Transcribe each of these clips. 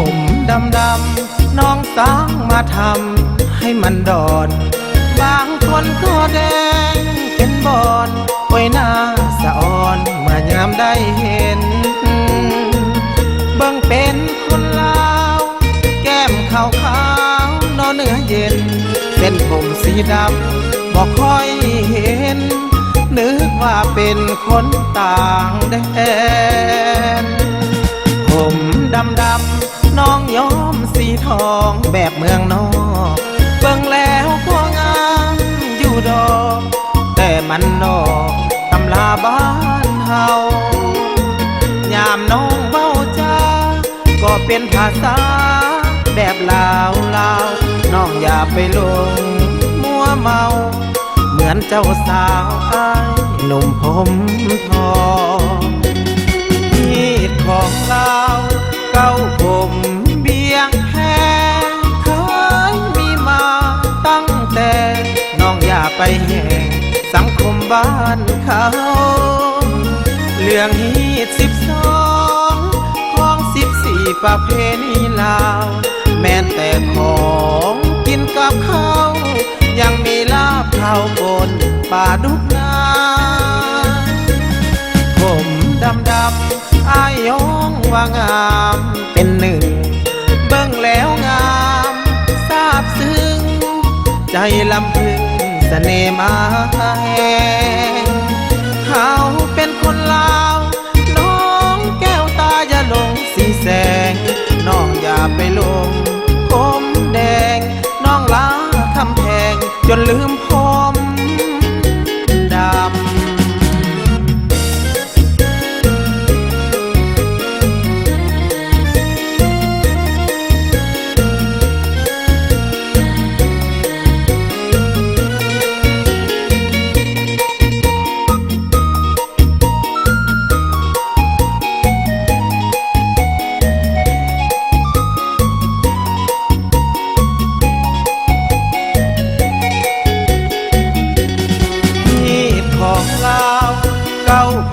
ผมดำดำน้องสางมาทำให้มันดอนบางคนก็แดงเป็นบอนโอ้ยหน้าสะอ่อนเมื่อยามได้เห็นเบิ่งเป็นคนลาวแก้มขาวนอนเนื้อเย็นเส้นผมสีดำบอกค่อยเห็นนึกว่าเป็นคนต่างแดนผมดำดำน้องย้อมสีทองแบบเมืองนอกเบิ่งแล้วก็งามอยู่ดอกแต่มันนอกตำลาบ้านเฮายามน้องเบ้าจ้าก็เป็นภาษาแบบลาวน้องอย่าไปลงมัวเมาเหมือนเจ้าสาวอ้ายหนุ่มผมทองมีดของลาวเก้าผมเบี้ยงแพ้เคยมีมาตั้งแต่น้องอย่าไปแห่งสังคมบ้านเขาเรื่องฮีด12ของ14ประเพณีลาวแม้แต่ของกินกับข้าวยังมีลาบข้าวบนป่าดุกนาผมดำดำอายยองว่างามเป็นหนึ่งเบิ่งแล้วงามซาบซึ้งใจลำพึงเสน่ห์มาแหงเขาเป็นคนลาวน้องแก้วตาอย่าลงสีแสงน้องอย่าไปลงผมแดงน้องลาคำแพงจนลืมผมดำ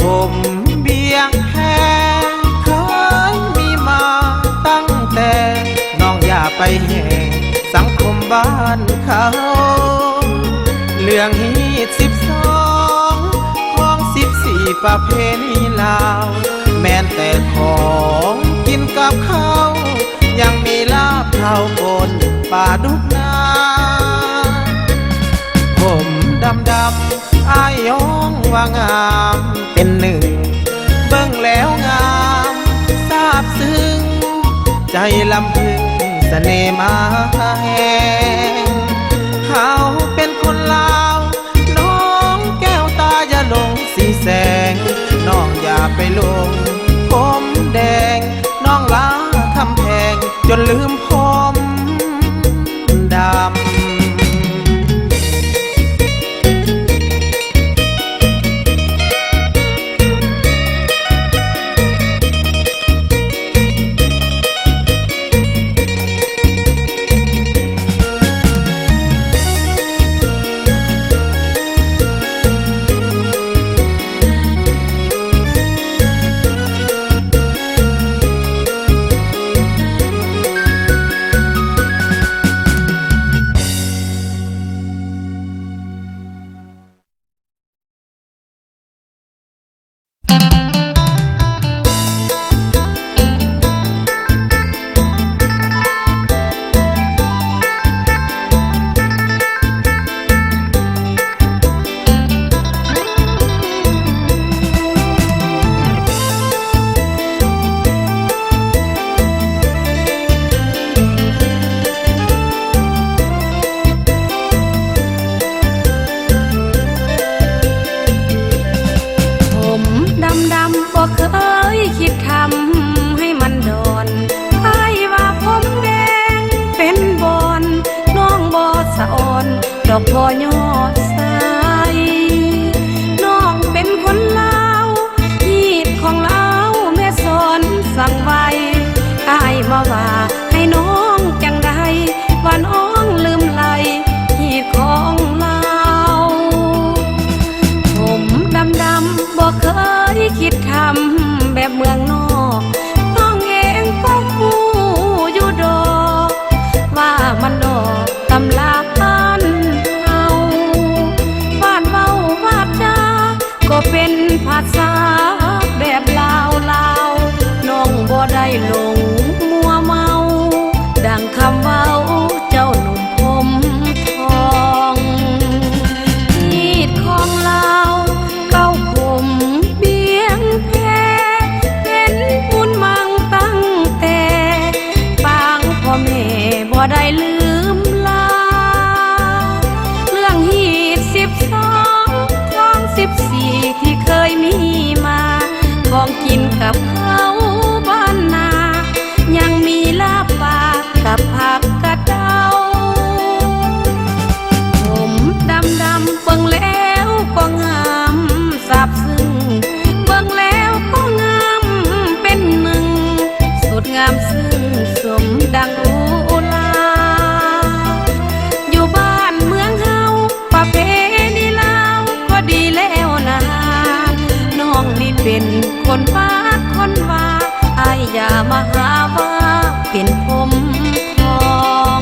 ผมเบี้ยงแพ้เคยมีมาตั้งแต่น้องอย่าไปแห่งสังคมบ้านเขาเรื่องฮีด12ของ14ประเพณีลาวแม้แต่ของกินกับข้าวยังมีลาบข้าวบนป่าดุกนาผมดำดำอายยองว่างามเป็นหนึ่งเบิ่งแล้วงามซาบซึ้งใจลำพึงเสน่ห์มาแหงเขาเป็นคนลาวน้องแก้วตาอย่าลงสีแสงน้องอย่าไปลงผมแดงน้องลาคำแพงจนลืมผมดำดอกพอยอดสายน้องเป็นคนลาวฮีดของลาวแม่สอนสั่งไว้อายมาว่าให้น้องจังใดว่าน้องลืมไหลฮีดของลาวผมดำบ่เคยคิดทำแบบเมืองนอกน้องเองก็รู้ หลงมัวเมาดังคำเว้าเจ้าหนุ่มผมทองมีดของเราเก้าผมเบี้ยงแพ้เป็นบุญมั่งตั้งแต่ปางพ่อแม่บ่ได้ลืมลาเรื่องฮีด12ของ14ที่เคยมีมาของกินกับเขาบ้านนายังมีลาบปากกับผักกระเดาผมดำเบิ่งแล้วก็งามซาบซึ้งเบิ่งแล้วก็งามเป็นหนึ่งสุดงามซึ้งสมดังอุลาอยู่บ้านเมืองเฮาประเพณีลาวก็ดีแล้วนะน้องนี่เป็นคนบ้าคนว่าอายอย่ามาหาว่าเป็นผมทอง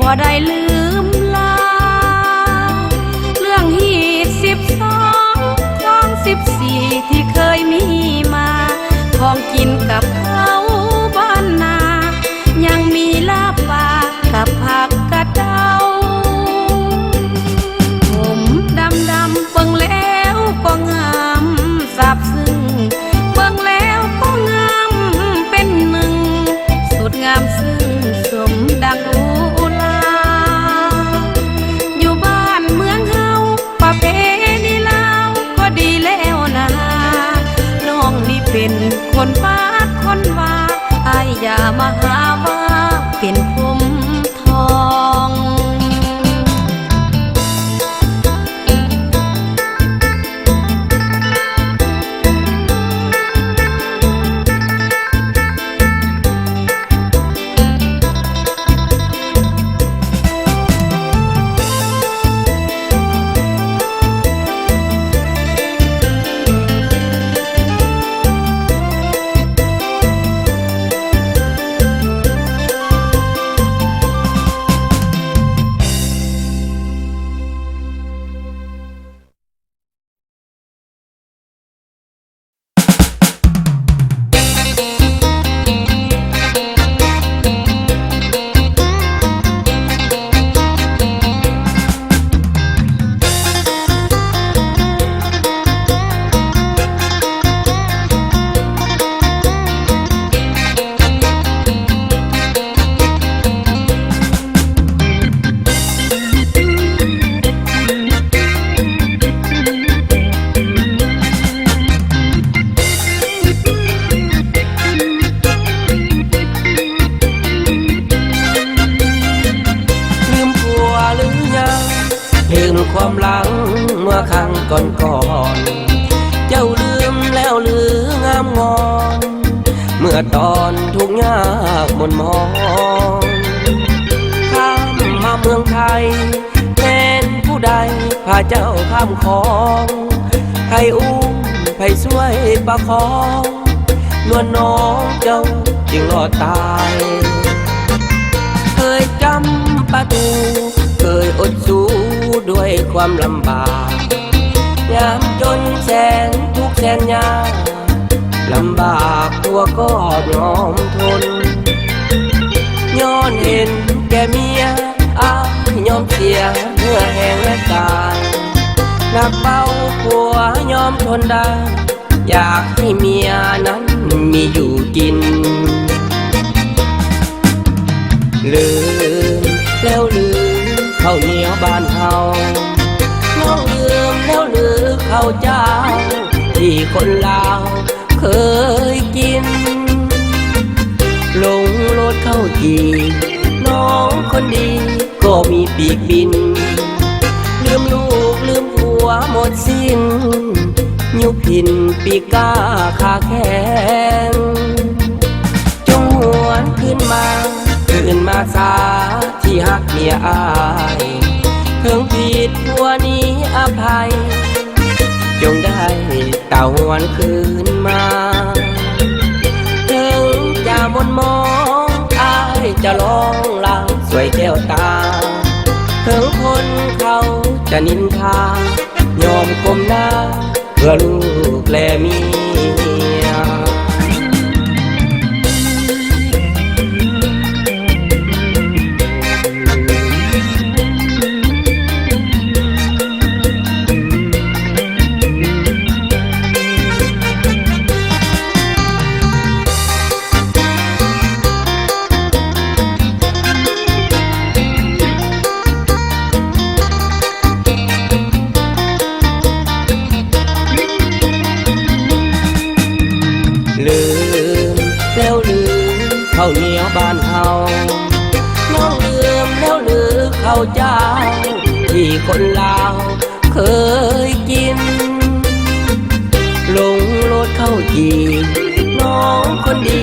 บ่ได้ลืมลาเรื่องฮีด12ของ14ที่เคยมีมาของกินกับเขาบ้านนายังมีลาบปากกับผักกระเดาผมดำเบิ่งแล้วก็งามซาบซึ้งเบิ่งแล้วก็งามเป็นหนึ่งสุดงามซึ้งสมดังประเพณีลาวก็ดีแล้วนะน้องนี่เป็นคนบ้าคนว่าอายอย่ามาหาว่าเป็นผมทองความหลังเมื่อครั้งก่อนเจ้าลืมแล้วหรืองามงอนเมื่อตอนทุกข์ยากหม่นหมองข้ามมาเมืองไทยเป็นผู้ใดพาเจ้าข้ามคลองให้อุ้มให้ช่วยประคองนวลน้องเจ้าจึงรอดตายเคยจำประตูเคยอดสู้ด้วยความลำบากยามจนแสนทุกข์แสนยากลำบากตัวก็ยอมทนย้อนเห็นแก่เมียยอมเสียเมื่อแห้งและกายหนักเบาผัวยอมทนได้อยากให้เมียนั้นมีอยู่กินลืมแล้วลืมข้าวเหนียวบ้านเฮาน้องลืมแล้วลืมข้าวเจ้าที่คนลาวเคยกินหลงรสข้าวจีน้องคนดีก็ ก็มีปีกบินลืมลูกลืมผัวหมดสิ้นยุบพินปีกก้าขาแข็งจงหวนขึ้นมาสาที่หักเมียอายถึงผิดผัวนี้อภัยจงได้เต่าหวนคืนมาถึงจะมนมองอายจะลองลางสวยแก้วตาถึงคนเขาจะนินทายอมก้มหน้าเพื่อลูกและเมียลืมแล้วลืมข้าวเหนียวบ้านเฮาน้องลืมแล้วลืมข้าวเจ้าที่คนลาวเคยกินหลงรถเข้าจีน้องคนดี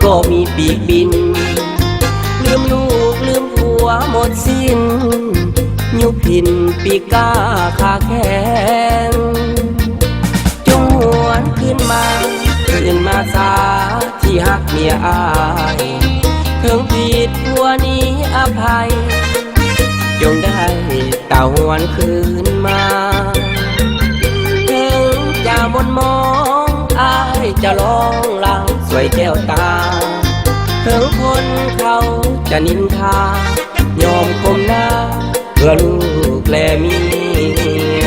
ก็มีปีกบินลืมลูกลืมผัวหมดสิ้นยุบพินปีกก้าขาแข็งจงหวนขึ้นมาสาที่หักเมียอายถึงผิดผัวนี้อภัยจงได้เต่าหวนคืนมาถึงจะมนมองอายจะลองลางสวยแก้วตาถึงคนเขาจะนินทายอมก้มหน้าเพื่อลูกและเมีย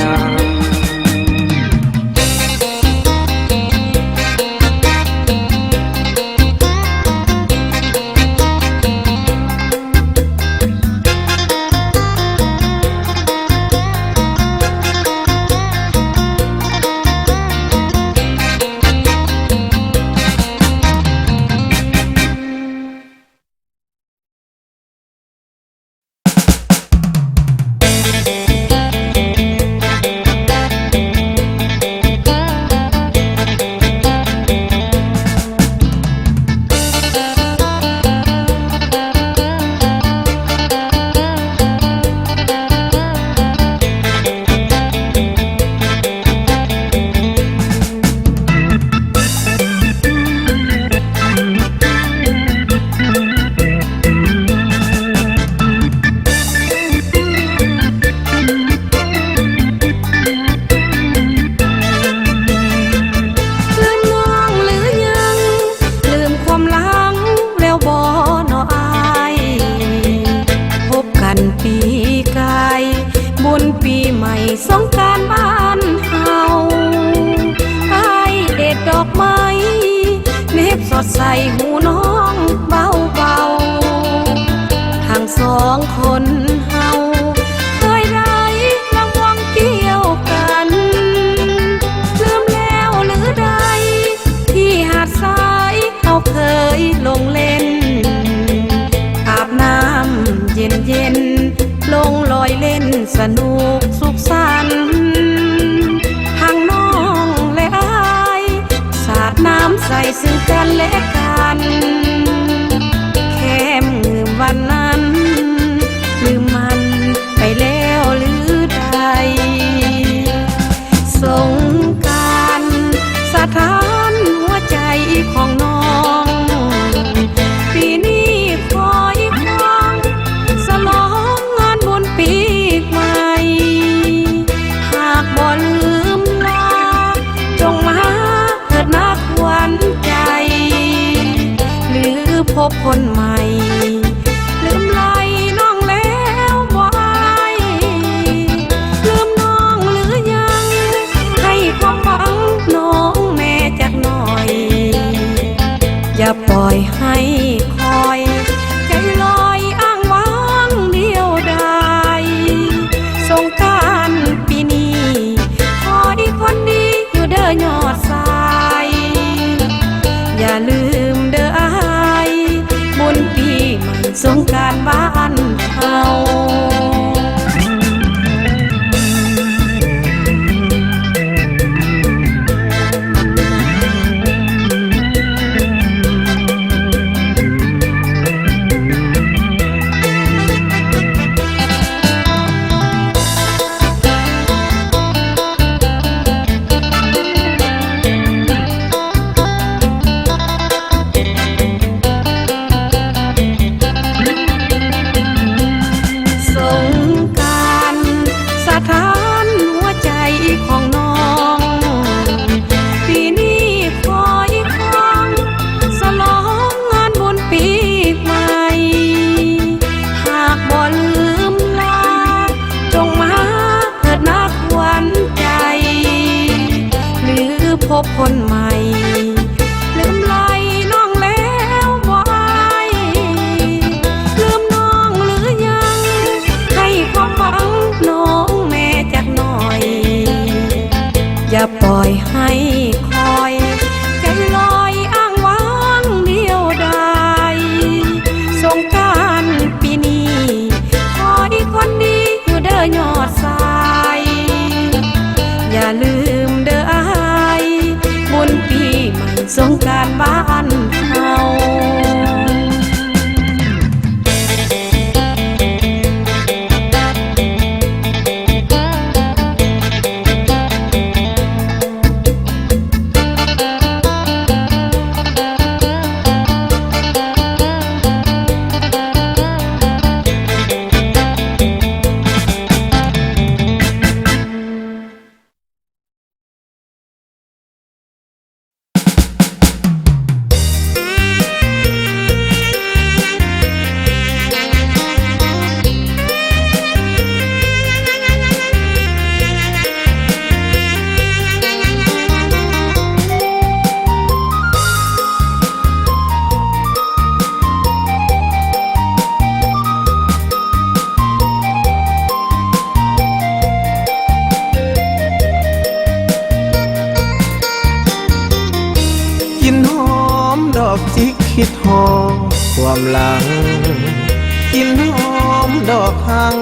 สงกรานต์บ้านเฮาไอเด็ดดอกไม้เน็บสดใสหูน้องเบาๆทั้งสองคนเฮาเคยได้รางวัลเกี่ยวกันลืมแล้วหรือใดที่หาดทรายเขาเคยลงเล่นอาบน้ำเย็นลงลอยเล่นสนุกสุขสันต์ทางน้องและอายสาดน้ำใส่ซึ่งกันและกันแค่ลืมวันนั้นลืมมันไปแล้วหรือใดสงกรานต์สถานหัวใจของน้องปีนี้คอยครองสลองงานบุญปีใหม่หากบ่ลืมลาจงมาเถิดนักวันใจลื บคนใหม่ลืมไหลน้องแล้วบ่อายลืมน้องหรือยังให้ความหวังน้องแม่จักหน่อย อย่าปล่อยให้คอยใจลอยอ้างว้างเดียวดายสงกรานต์ปีนี้คอยคนดีอยู่เด้อยอดสายอย่าลืมเด้ออายบุญปีใหม่สงกรานต์บ้านเฮา จิกคิดหอมความหลังกินหอมดอกหัง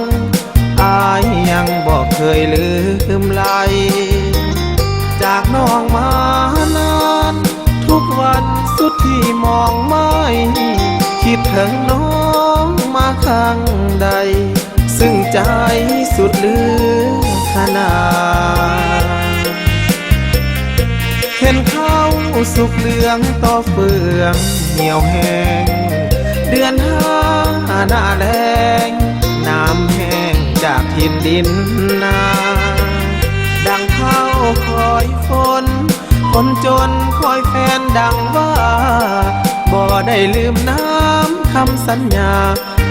อายยังบอกเคยลืมไหลจากน้องมานานทุกวันสุดที่มองไม่คิดถึงน้องมาข้างใดซึ่งใจสุดเหลือขนาดเห็นเขาสุกเหลืองต่อเฟืองเหี่ยวแห้งเดือนห้าหน้าแรงน้ำแห้งจากทินดินนาดังเข้าคอยฝนคนจนคอยแฟนดังว่าบ่ได้ลืมน้ำคำสัญญา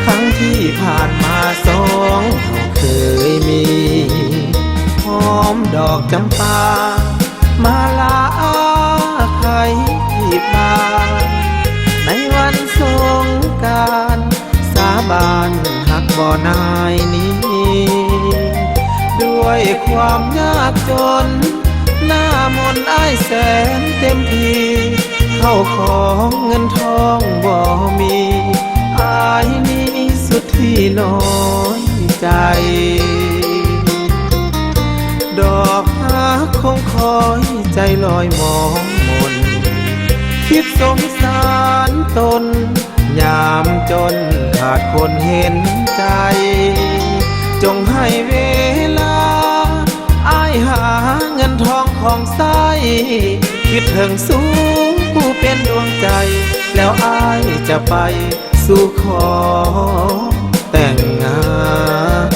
ครั้งที่ผ่านมาสองเราเคยมีหอมดอกจำปามาลาใครที่บ้านในวันสงกรานต์สาบานหักบ่อนายนี้ด้วยความยากจนหน้ามนต์อ้ายแสนเต็มทีเข้าของเงินทองบ่มีอ้ายนี้สุดที่น้อยใจดอกฮักคงคอยใจลอยมองมนคิดสงสารตนยามจนขาดคนเห็นใจจงให้เวลาอ้ายหาเงินทองของใสคิดถึงสูงผู้เป็นดวงใจแล้วอ้ายจะไปสู่ขอแต่งงาน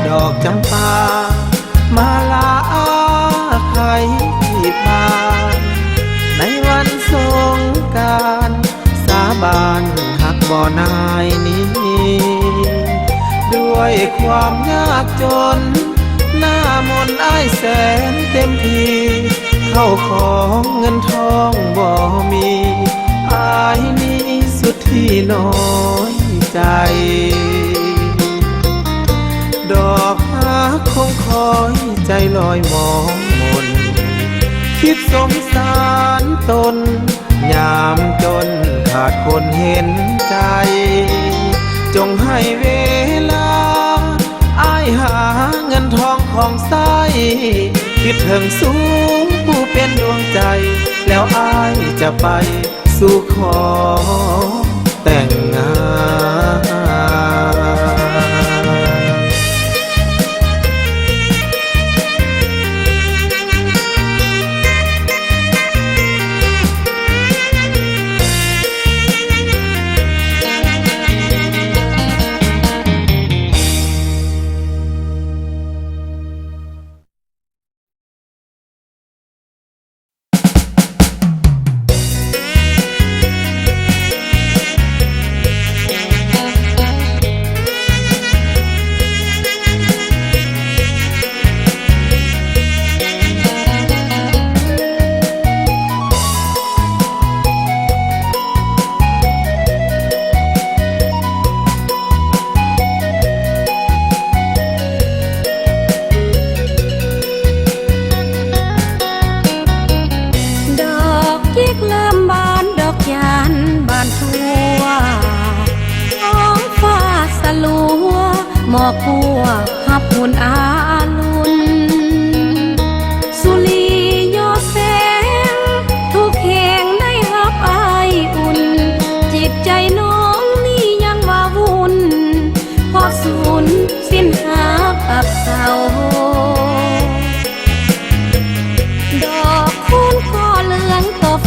ดอกจำปามาลาใครที่บ้านในวันสงกรานต์สาบานหักบ่อนายนี้ด้วยความยากจนหน้ามนต์อ้ายแสนเต็มทีเข้าของเงินทองบ่มีอ้ายนี้สุดที่น้อยใจดอกฮักคงคอยใจลอยมองมนคิดสงสารตนยามจนขาดคนเห็นใจจงให้เวลาอ้ายหาเงินทองของใสคิดถึงสูงผู้เป็นดวงใจแล้วอ้ายจะไปสู่ขอแต่งงาน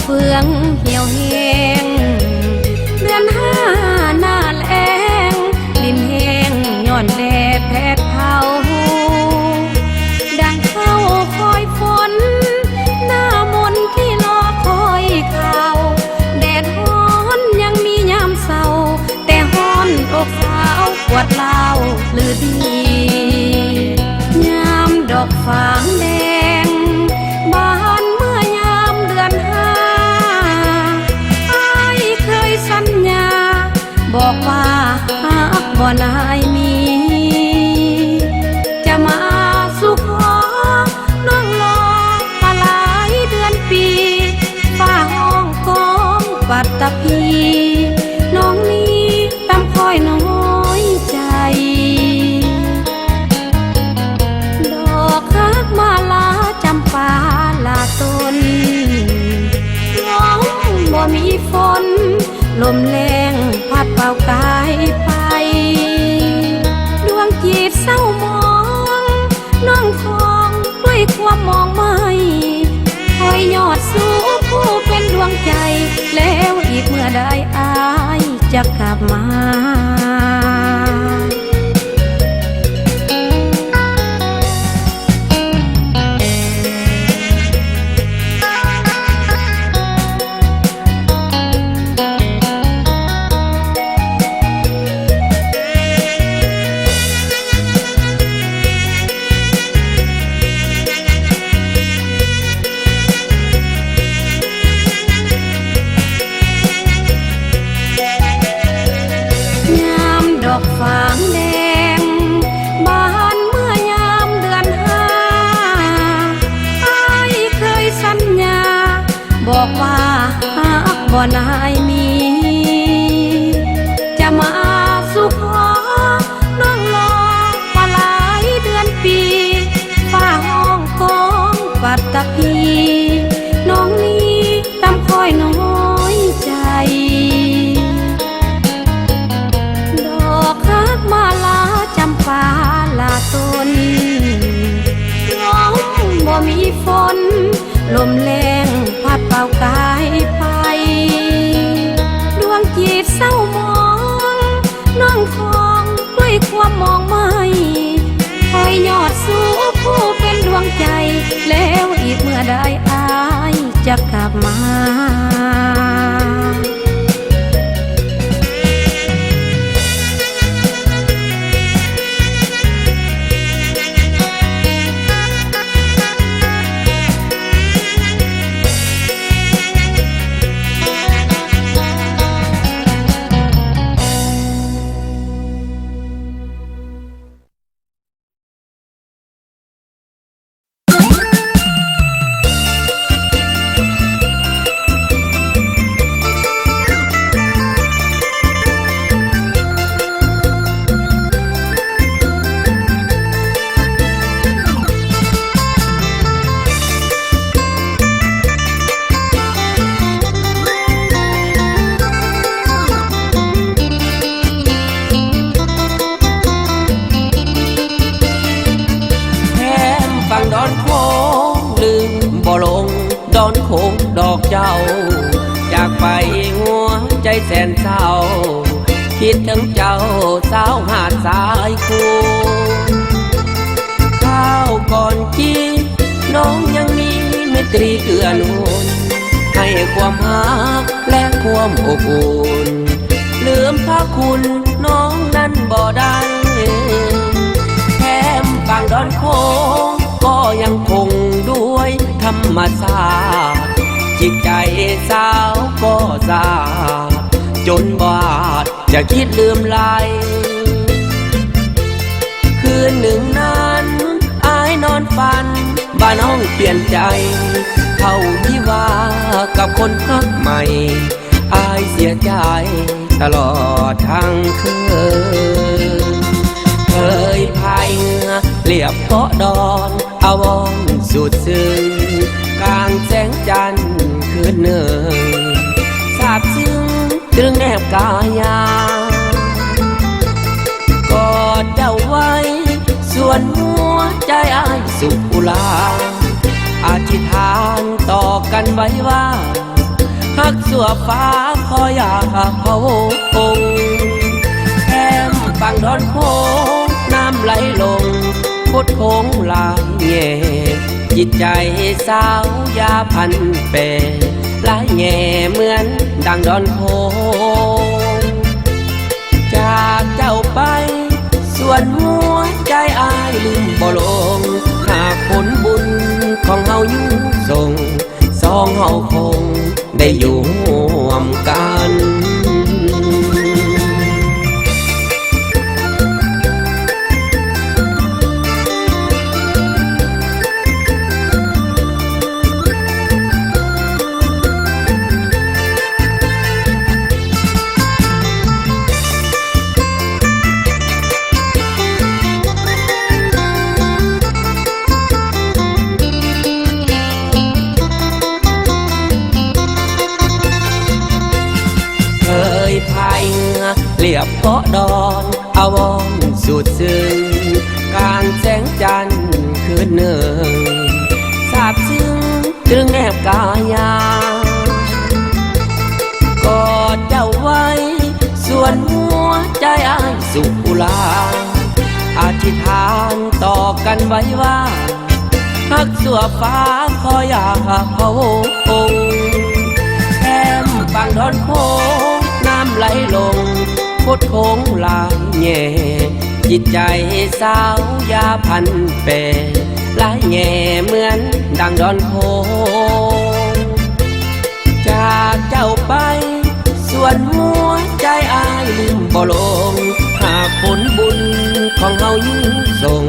เฟืองเหี่ยวแห้งเดือนห้าหน้าแล้งดินแห้งย้อนแดดแผดเผาดังเข้าคอยฝนหน้ามนที่รอคอยข่าวแดดฮ้อนยังมียามเศร้าแต่ฮ้อนอกสาวปวดเล่าหรือดียามดอกฝางแดงบานเมื่อยามเดือนห้าอ้ายเคยสัญญาบอกว่าหากบ่นายมีจะมาสู่ขอน้องรอมาหลายเดือนปีฝ้าห้องกองปัตตภีน้องนี้ตามคอยน้อยใจดอกรักมาลาจำปาลาตนร้องบ่มีฝนลมแรงพัดเป่ากายไปดวงจิตเศร้ามองน้องคองด้วยความมองไม่คอยยอดสู้ผู้เป็นดวงใจแล้วอีกเมื่อใดอายจะกลับมา บอกว่าหากบ่นายมีจะมาสู่ขอน้องรอมาหลายเดือนปีฝ้าห้องกองปัตตภีน้องนี้ตามคอยน้อยใจดอกรักมาลาจำปาลาตนร้องบ่มีฝนลมแรงพัดเป่ากายไปดวงจิตเศร้ามองน้องคองด้วยความมองไม่คอยยอดสู้ผู้เป็นดวงใจแล้วอีกเมื่อใดอายจะกลับมาดอนโขงดอกเจ้าจากไปหัวใจแสนเศร้าคิดถึงเจ้าสาวหาดสายคูข้าวก่อนกินน้องยังมีไมตรีเกื้อหนุนให้ความรักและความอบอุ่นลืมพระคุณน้องนั้นบ่ได้แถมฝั่งดอนโขงก็ยังคงด้วยธรรมชาติจิตใจสาวก็สาจนบาดจะคิดลืมลายคืนหนึ่งนั้นอายนอนฝันว่าน้องเปลี่ยนใจเข้าวิวากับคนรักใหม่อายเสียใจตลอดทั้งคืนเคยพายเรือเลียบเกาะดอนอาวรสุดซึ้งกลางแสงจันทร์คืนหนึ่งซาบซึ้งตรึงแนบกายากอดเจ้าไว้ส่วนหัวใจอ้ายสุขอุลาอธิษฐานต่อกันไว้ว่า ฮักสัวฟ้าคอยอยากพะวงแก้มฝั่งดอนโค้งน้ำไหลลงพุดโค้งลายแง่จิตใจสาวยาพันเปลายแง่เหมือนดังดอนโค้งจากเจ้าไปส่วนหัวใจอายลืมบ่ลงหากผลบุญของเฮาอยู่ส่งสองเฮาคงได้อยู่ร่วมกันเรียบเกาะดอนอาวรสุดซึ้งกลางแสงจันทร์คืนหนึ่งสาบซึ้งตรึงแนบกายากอดเจ้าไว้ส่วนหัวใจอ้ายสุขลาอธิษฐานต่อกันไว้ว่าฮักสัวฟ้าคอยอยากพะวงแก้มฝั่งดอนโค้งน้ำไหลลงพุดโค้งลายแง่จิตใจสาวยาพันเปลายแง่เหมือนดังดอนโค้งจากเจ้าไปส่วนหัวใจอายลืมบ่ลงหากผลบุญของเฮาอยู่ส่ง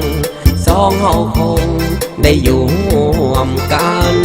สองเฮาคงได้อยู่ร่วมกัน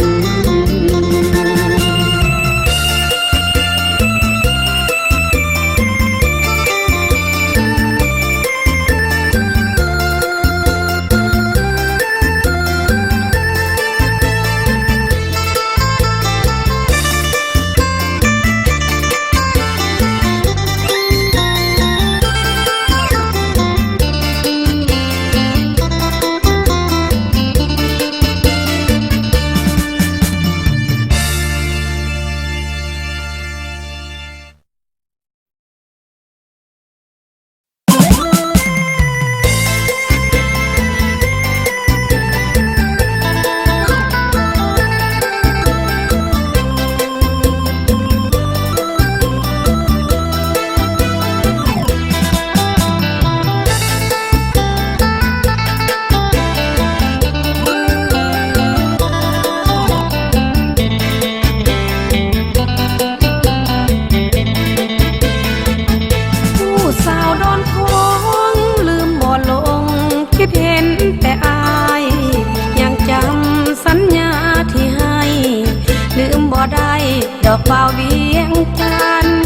ดอกเบาเวียงจันทร์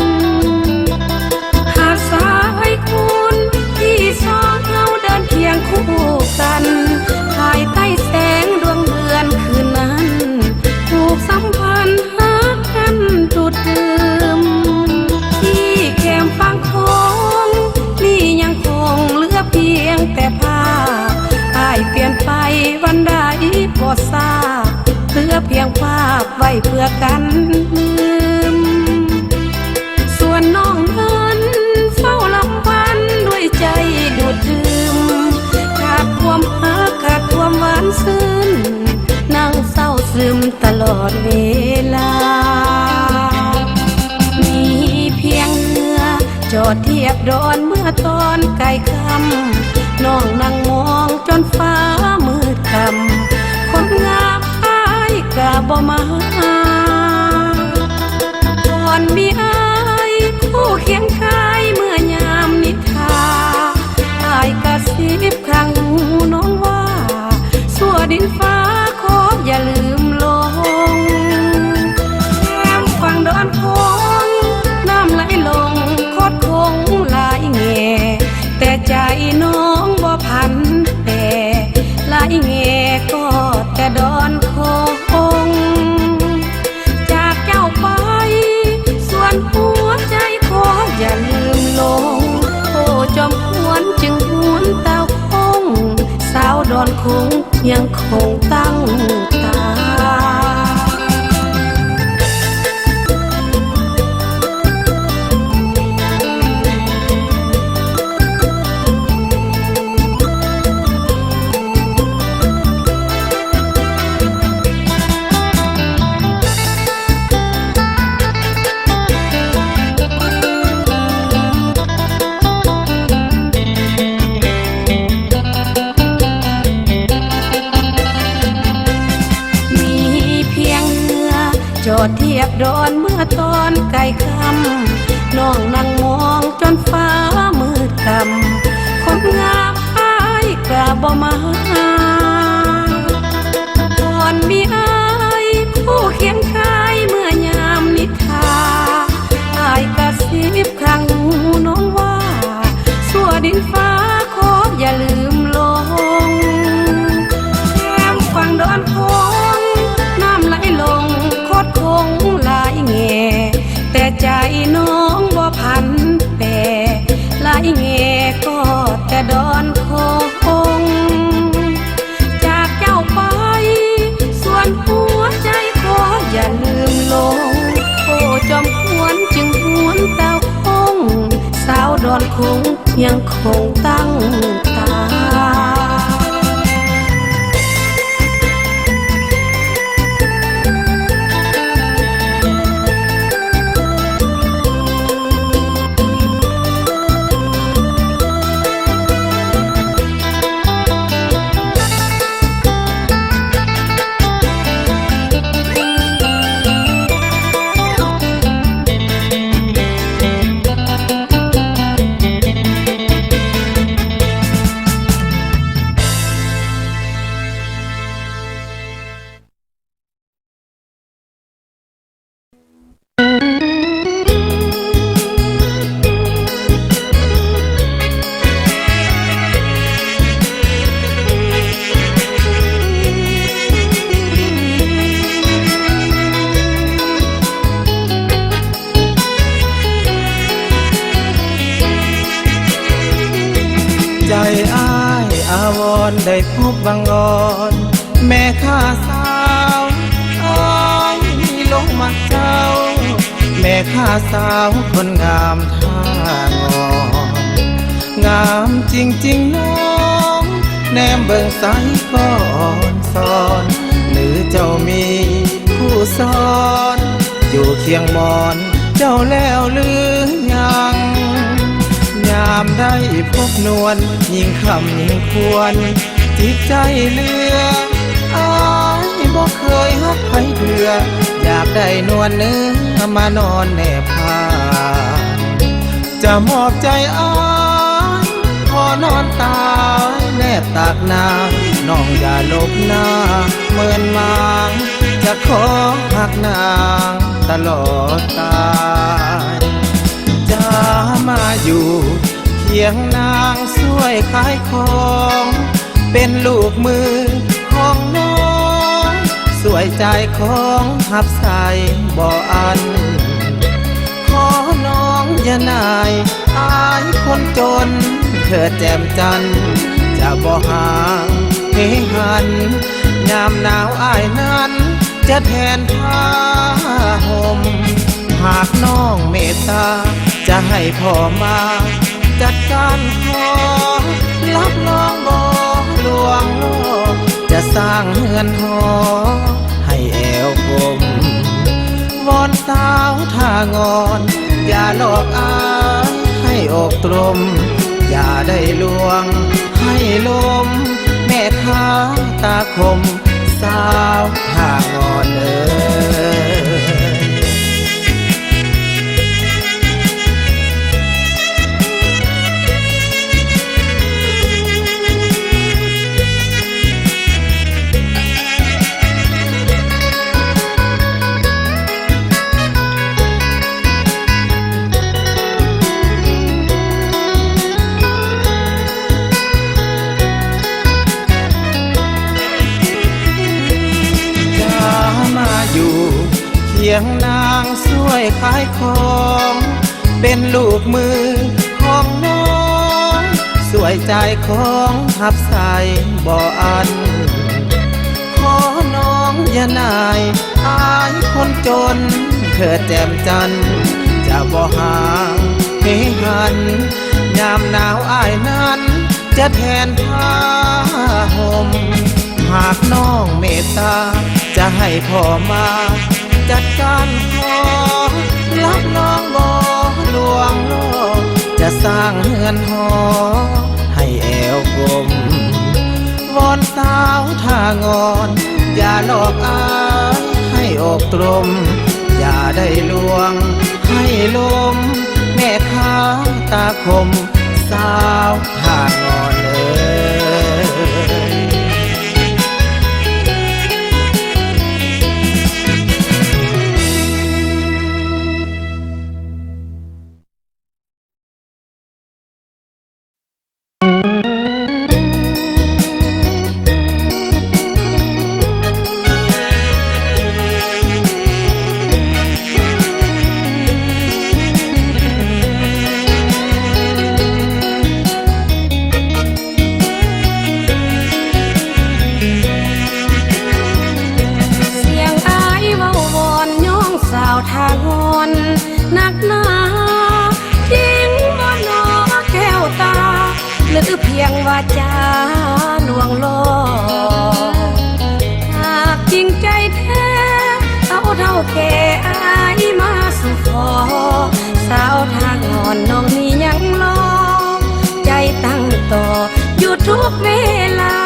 หาดทรายคุณที่สองเราเดินเคียงคู่กันภายใต้แสงดวงเดือนคืนนั้นผูกสัมพันธ์หากันจุดเดิมที่แคมฟังโค้งนี่ยังคงเหลือเพียงแต่ภาพอ้ายเปลี่ยนไปวันใดบ่ทราบเหลือเพียงภาพไว้เพื่อกันลืมส่วนน้องนั้นเฝ้าลำพันด้วยใจดูดดื่มขาดความรักขาดความหวานซึ้งนั่งเศร้าซึมตลอดเวลามีเพียงเรือจอดเทียบดอนเมื่อตอนใกล้ค่ำน้องนั่งมองจนฟ้ามืดค่ำคนงามกะบ่มาก่อนมีอายคู่เคียงกายเมื่อยามนิทราอายกระซิบข้างหูน้องว่าสั่วดินฟ้าขออย่าลืมลงแก้มฝั่งดอนโค้งน้ำไหลลงโคตรคงหลายแง่แต่ใจน้องบ่พันแปรหลายแง่ก็แต่ดอนโค้งจากเจ้าไปส่วนหัวใจขออย่าลืมลงโอ้จอมขวนจึงหวนเต้าคงสาวดอนคงยังคงตั้งตา เทียบดอนเมื่อตอนไก่คำน้องนั่งมองจนฟ้ามืดคำคนงามอ้ายกะบ่มาก่อนมีอ้ายผู้เคียงกายเมื่อยามนิทราอ้ายกระซิบข้างหูน้องว่าสั่วดินฟ้าขออย่าลืมลงแก้มฟังดอนคงน้ำไหลลงโคตรคงหลายแง่แต่ใจน้องบ่พันแปรหลายแง่ก็แต่ดอนคงจากเจ้าไปส่วนหัวใจขออย่าลืมลงโอ้จอมหวนจึงหวนเต้าคงสาวดอนคงยังคงตั้งตาใจอ้ายอาวรณ์ได้พบบังอ่อนแม่ข้าสาวอ้ายลงมาเจ้าแม่ข้าสาวคนงามท่างอนงามจริงๆน้องแนมเบิ่งใสก่อนสอนหรือเจ้ามีผู้สอนอยู่เคียงมอนเจ้าแล้วหรือยังยามได้พบนวลยิ่งคำยิ่งควรจิตใจเลืออ้ายบ่เคยฮักใครเบื่ออยากได้นวลเนื้อมานอนแนบผ้าจะมอบใจอ้ายพอนอนตายแนบตากนางน้องอย่าลบหน้าเหมือนมางจะขอหักนางตลอดตายจะมาอยู่เคียงนางช่วยขายของเป็นลูกมือของน้องสวยใจของหับใส่บ่อันขอน้องอย่านายอายคนจนเถิดแจ่มจันทร์จะบ่ห่างเฮหันยามหนาวอายนั้นจะแทนผ้าห่มหากน้องเมตตาจะให้พ่อมาจัดการขอรับรองบ่ลวงโลกจะสร้างเฮือนหอให้แอวกลมวอนสาวท่างอนอย่าหลอกอายให้อกตรมอย่าได้ลวงให้ลมแม่ค้าตาคมสาวท่างอนเอ่ยอยู่เคียงนางช่วยขายของเป็นลูกมือของน้องสวยใจของหับใส่บ่อันขอน้องอย่านายอายคนจนเถิดแจ่มจันทร์จะบ่ห่างเฮหันยามหนาวอายนั้นจะแทนผ้าห่มหากน้องเมตตาจะให้พ่อมาจัดการขอรับรองบ่ลวงโลกจะสร้างเฮือนหอให้แอวกลมวอนสาวท่างอนอย่าหลอกอายให้อกตรม อย่าได้ลวงให้ลมแม่ค้าตาคมสาวทางงอนเลย เสียงอ้ายเว้าวอนย่องสาวทางงอนนักหนาจริงบ่นอแก้วตาหรือเพียงวาจาลวงล่อหากจริงใจแท้เอาเท่าแก่อ้ายมาสู่ขอสาวทางงอนน้องนี่ยังรอใจตั้งต่ออยู่ทุกเวลา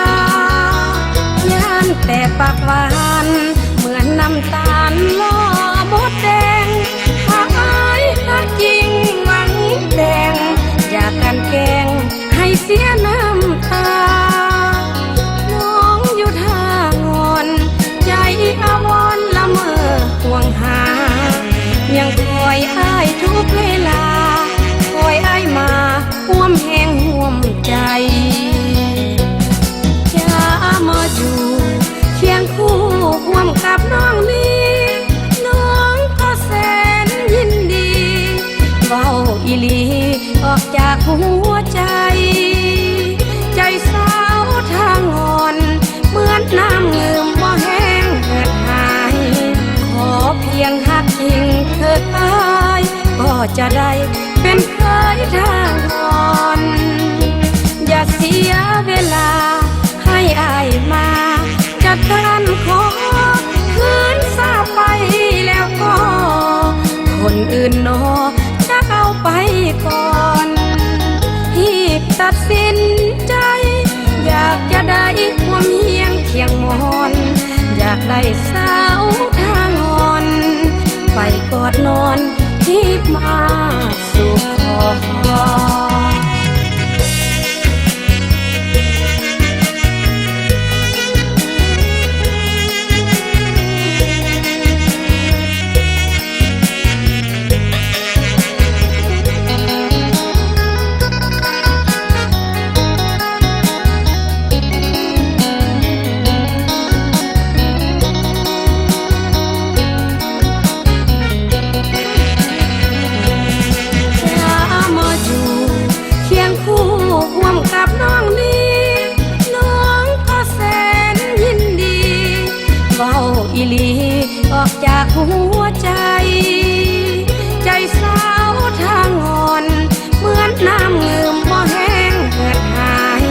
ย่านแต่ปากหวานเหมือนน้ำตาลล่อมดแดงหายหักจริงหวังแดงอยากกันแกล้งให้เสียน้ำตา น้องอยู่ท่างอนใจอาวรณ์ละเมอห่วงหา ยังคอยอ้ายทุกเวลาคอยอ้ายมาห่วมแหงห่วมใจอย่ามาอยู่เคียงคู่ห่วมกับน้องนี้น้องก็แสนยินดีเว้าอีหลีออกจากหัวใจ ใจสาวทางงอนเหมือนน้ำเงื่อมว่าแห้งเกิดหายขอเพียงหักจริงเถิดอ้ายก็จะได้เป็นเคยทางงอน อย่าเสียเวลาให้อายมาจัดการขอคืนทราบไปแล้วก็คนอื่นนอจะเอาไปก่อนหีบตัดสินใจอยากจะได้ความเฮียงเคียงมอนอยากได้สาวทางงอนไปกอดนอนหีบมาสู่ขอ อีหลีออกจากหัวใจใจสาวทางงอนเหมือนน้ำเงื่อมบ่แห้งเกิดหาย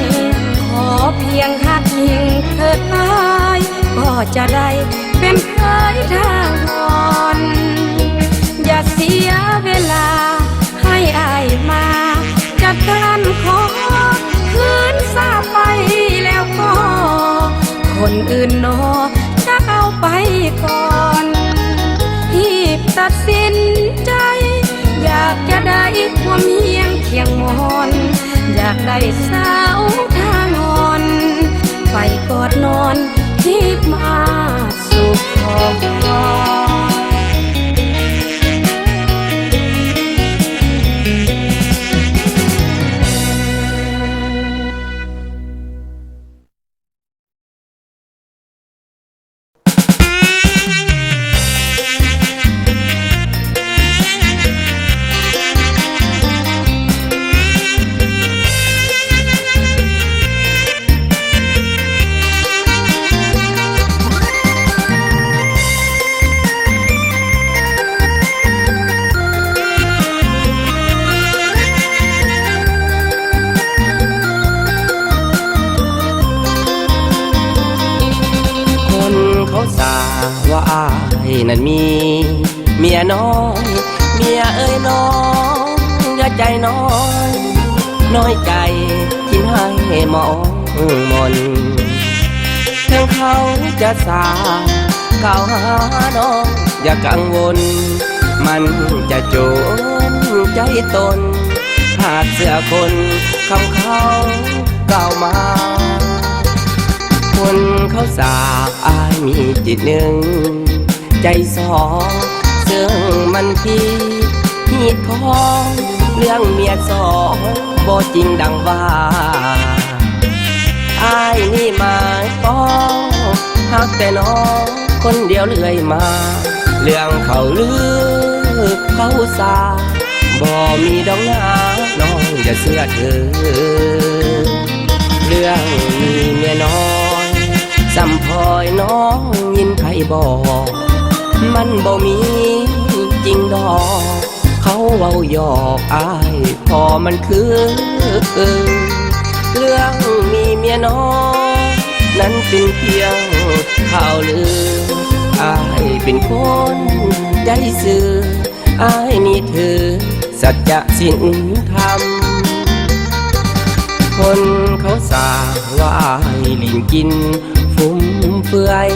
ขอเพียงหักยิงเถิดตายก็จะได้เป็นเคยทางงอนอย่าเสียเวลาให้อายมาจัดการขอคืนทราบไปแล้วก็คนอื่นนอจะเอาไปก่อนหีบตัดสินใจอยากจะได้ความเฮียงเคียงมอนอยากได้สาวทางงอนไปกอดนอนหีบมาสู่ขอว่าอายนั้นมีเมียน้อยเมียเอ้ยน้องอย่าใจน้อยน้อยใจกินให้หมองมนถึงเขาจะสาเก่าหาน้อง อย่ากังวลมันจะโจมใจตนขาดเสื้อคนคำเขากล่าวมาคนเขาสาบอายมีจิตหนึ่งใจสองซึ่งมันผิดหีดของเรื่องเมียสองบ่จริงดังว่าอายนี่หมายปองหักแต่น้องคนเดียวเลื่อยมาเรื่องเขาลือเขาสาบ่มีดอกหน้าน้องอย่าเชื่อเธอเรื่องมีเมียน้อยสัมพอยน้องยินไผบอกมันบ่มีจริงดอกเขาเว้าหยอกอายพอมันคือเรื่องมีเมียน้อยนั้นเป็นเพียงข่าวลืออายเป็นคนใจซื่ออายนี่เธอสัจจะศีลธรรมคนเขาสาว่าให้ลินกินฟุ้มเฟือย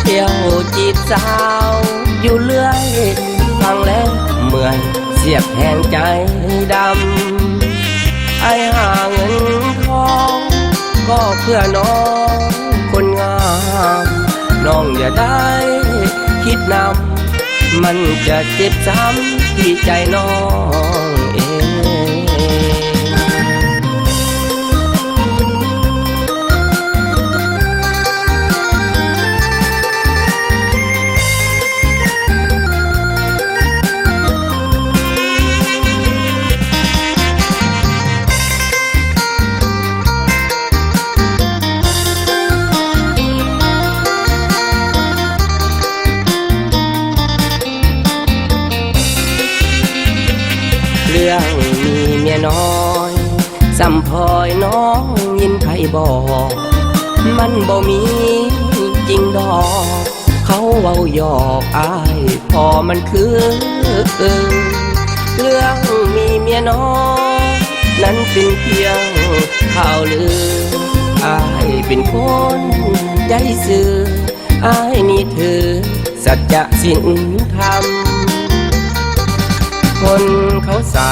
เที่ยวจีบสาวอยู่เรื่อยฟังแล้วเมื่อยเสียบแทงใจดำไอหาเงินทองก็เพื่อน้องคนงามน้องอย่าได้คิดนำมันจะเจ็บซ้ำที่ใจน้องเองเรื่องมีเมียน้อยสัมพอยน้องยินไผบอกมันบ่มีจริงดอกเขาเว้าหยอกอายพอมันคือเรื่องมีเมียน้อยนั้นเป็นเพียงข่าวลืออายเป็นคนใจซื่ออายนี่เธอสัจจะศีลธรรมคนเขาสา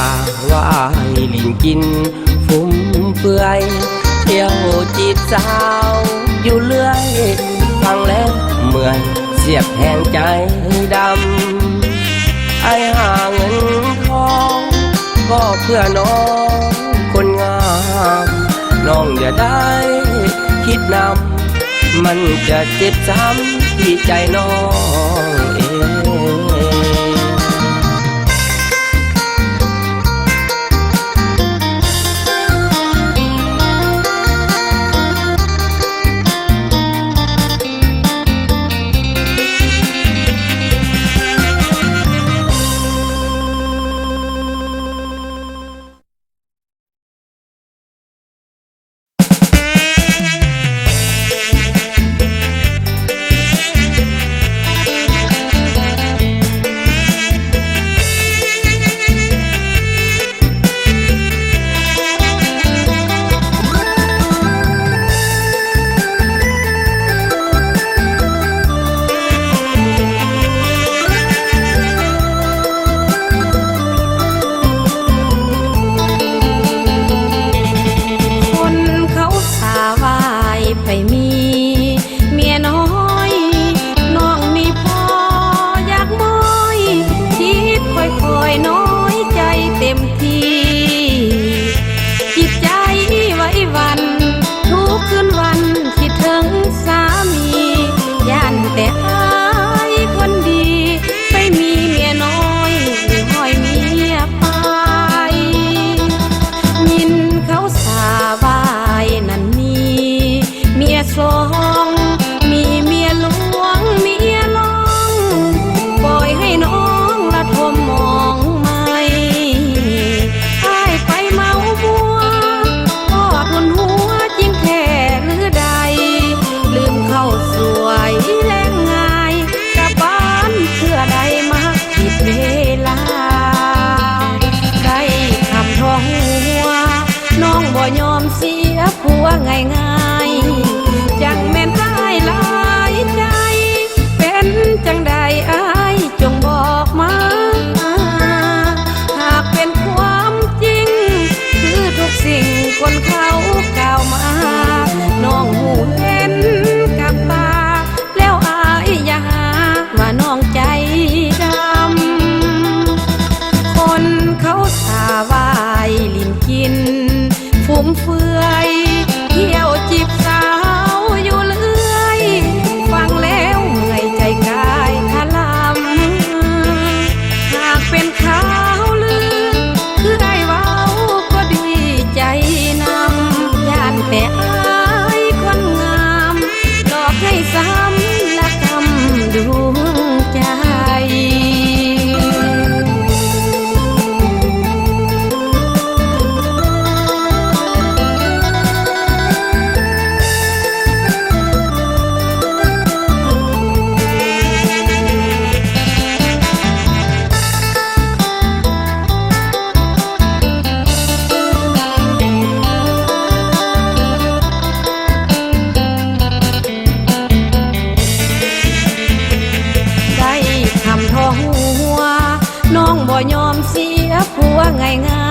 ว่าให้ลินกินฟุ้มเฟือยเที่ยวจีบสาวอยู่เรื่อยฟังแล้วเมื่อยเสียบแทงใจดำไอหาเงินทองก็เพื่อน้องคนงามน้องอย่าได้คิดนำมันจะเจ็บซ้ำที่ใจน้องเองสวยแรงงา ผัวง่ายง่า